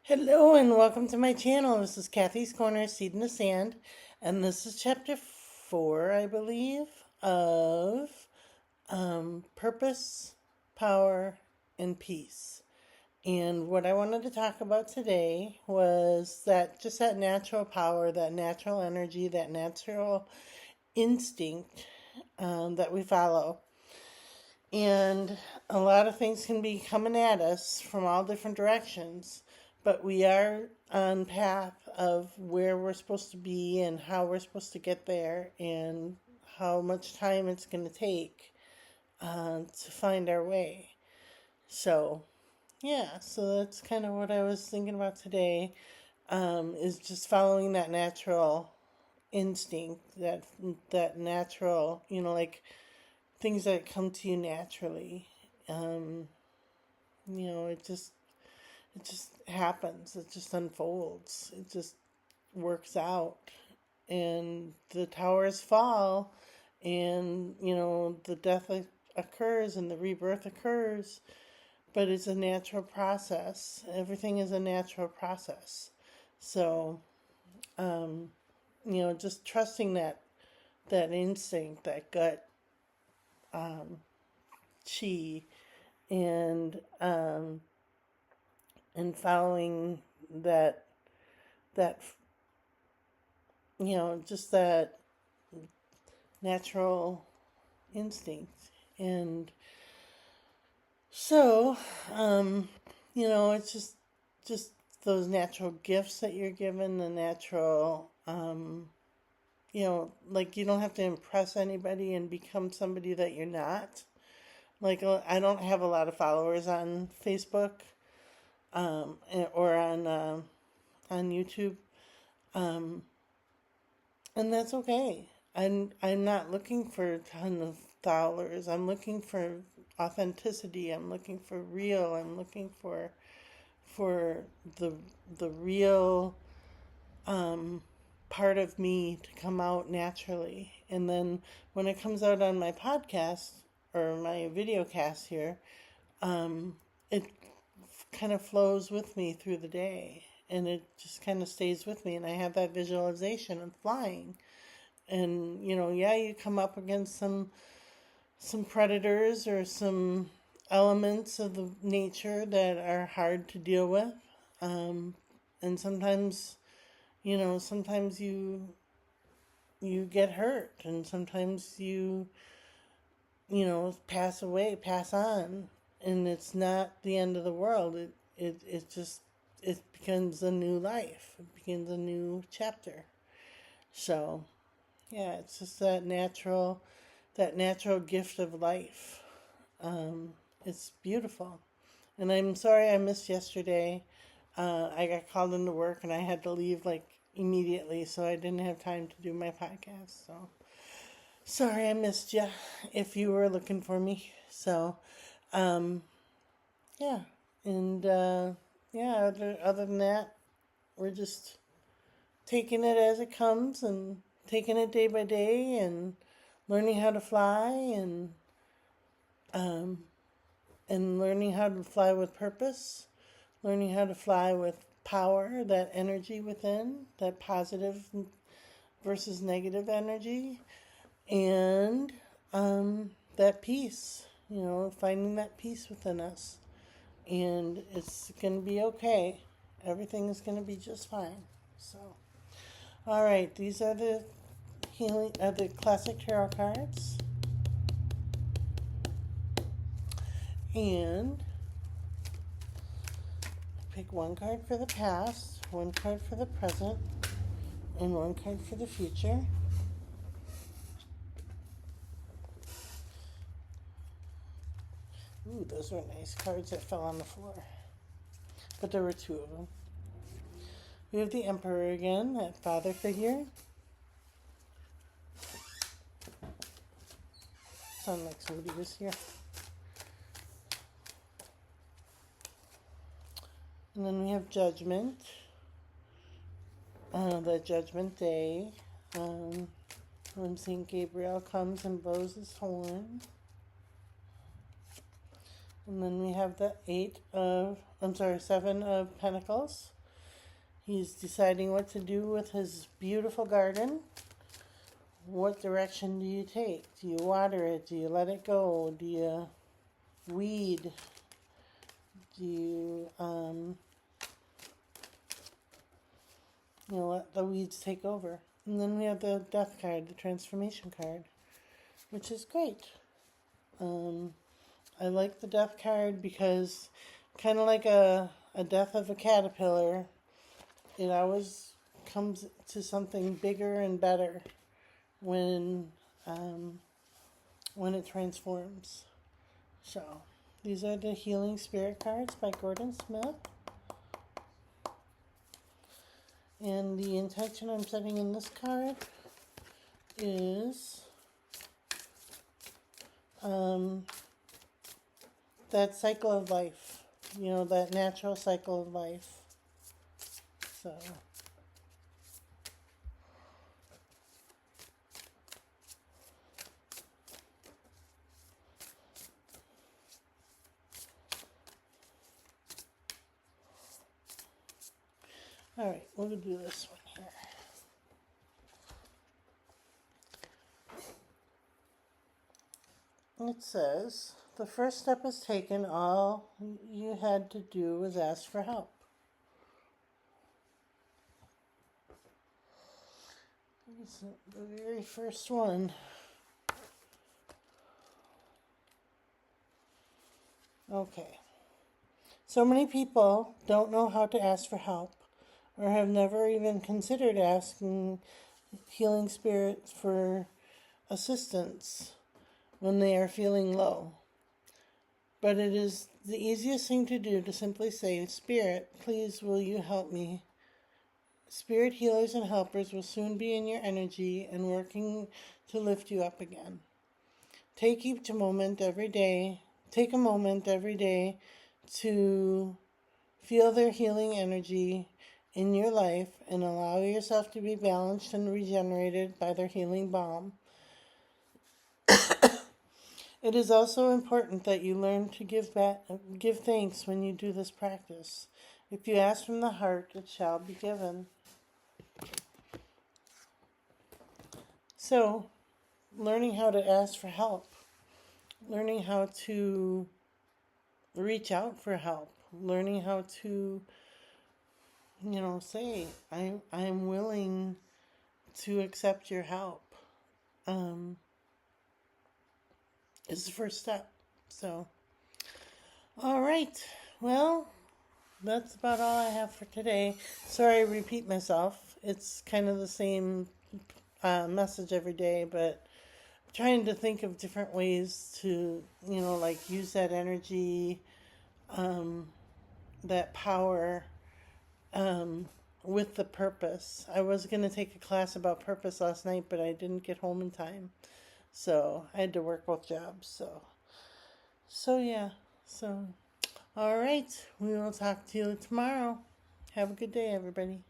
Hello and welcome to my channel. This is Kathy's Corner, Seed in the Sand, and this is chapter 4, I believe, of Purpose, Power, and Peace. And what I wanted to talk about today was that natural power, that natural energy, that natural instinct that we follow. And a lot of things can be coming at us from all different directions, but we are on path of where we're supposed to be and how we're supposed to get there and how much time it's going to take to find our way. So, yeah, so that's kind of what I was thinking about today, is just following that natural instinct, that natural, like things that come to you naturally. Um, it just happens. It just unfolds. It just works out. And the towers fall, and the death occurs and the rebirth occurs, but it's a natural process. Everything is a natural process. So, just trusting that instinct, that gut chi, and following that just that natural instinct. And so it's just those natural gifts that you're given, the natural like you don't have to impress anybody and become somebody that you're not. Like, I don't have a lot of followers on Facebook, or on YouTube, um, and that's okay. I'm not looking for a ton of dollars. I'm looking for authenticity. I'm looking for real. I'm looking for the real part of me to come out naturally. And then when it comes out on my podcast or my video cast here, it kind of flows with me through the day, and it just kind of stays with me, and I have that visualization of flying. And you come up against some predators or some elements of the nature that are hard to deal with, and sometimes you get hurt, and sometimes you pass on, and it's not the end of the world. It becomes a new life. It begins a new chapter. So, yeah, it's just that natural gift of life. It's beautiful. And I'm sorry I missed yesterday. I got called into work and I had to leave like immediately, so I didn't have time to do my podcast. So sorry I missed you if you were looking for me. So, yeah. And, other than that, we're just taking it as it comes and taking it day by day and learning how to fly, um, and learning how to fly with purpose, learning how to fly with power, that energy within, that positive versus negative energy, and that peace, finding that peace within us. And it's going to be okay. Everything is going to be just fine. So, all right, these are the the classic tarot cards, and pick one card for the past, one card for the present, and one card for the future. Ooh, those were nice cards that fell on the floor, but there were two of them. We have the Emperor again, that father figure. Sound like somebody was here. And then we have Judgment, the Judgment Day, when St. Gabriel comes and blows his horn. And then we have the Seven of Pentacles, He's deciding what to do with his beautiful garden. What direction do you take? Do you water it? Do you let it go? Do you weed? Do you, let the weeds take over? And then we have the death card, the transformation card, which is great. I like the death card because kind of like a death of a caterpillar, it always comes to something bigger and better when it transforms. So these are the Healing Spirit cards by Gordon Smith. And the intention I'm setting in this card is that cycle of life, that natural cycle of life. So, all right, we'll do this one here. It says, the first step is taken. All you had to do was ask for help. The very first one. Okay. So many people don't know how to ask for help or have never even considered asking healing spirits for assistance when they are feeling low. But it is the easiest thing to do to simply say, Spirit, please will you help me? Spirit healers and helpers will soon be in your energy and working to lift you up again. Take a moment every day to feel their healing energy in your life and allow yourself to be balanced and regenerated by their healing balm. It is also important that you learn to give thanks when you do this practice. If you ask from the heart, it shall be given. So, learning how to ask for help, learning how to reach out for help, learning how to, say, I'm willing to accept your help, is the first step. So, all right. Well, that's about all I have for today. Sorry I repeat myself. It's kind of the same message every day, but I'm trying to think of different ways to, use that energy, that power, with the purpose. I was going to take a class about purpose last night, but I didn't get home in time. So I had to work both jobs. So yeah. So, all right. We will talk to you tomorrow. Have a good day, everybody.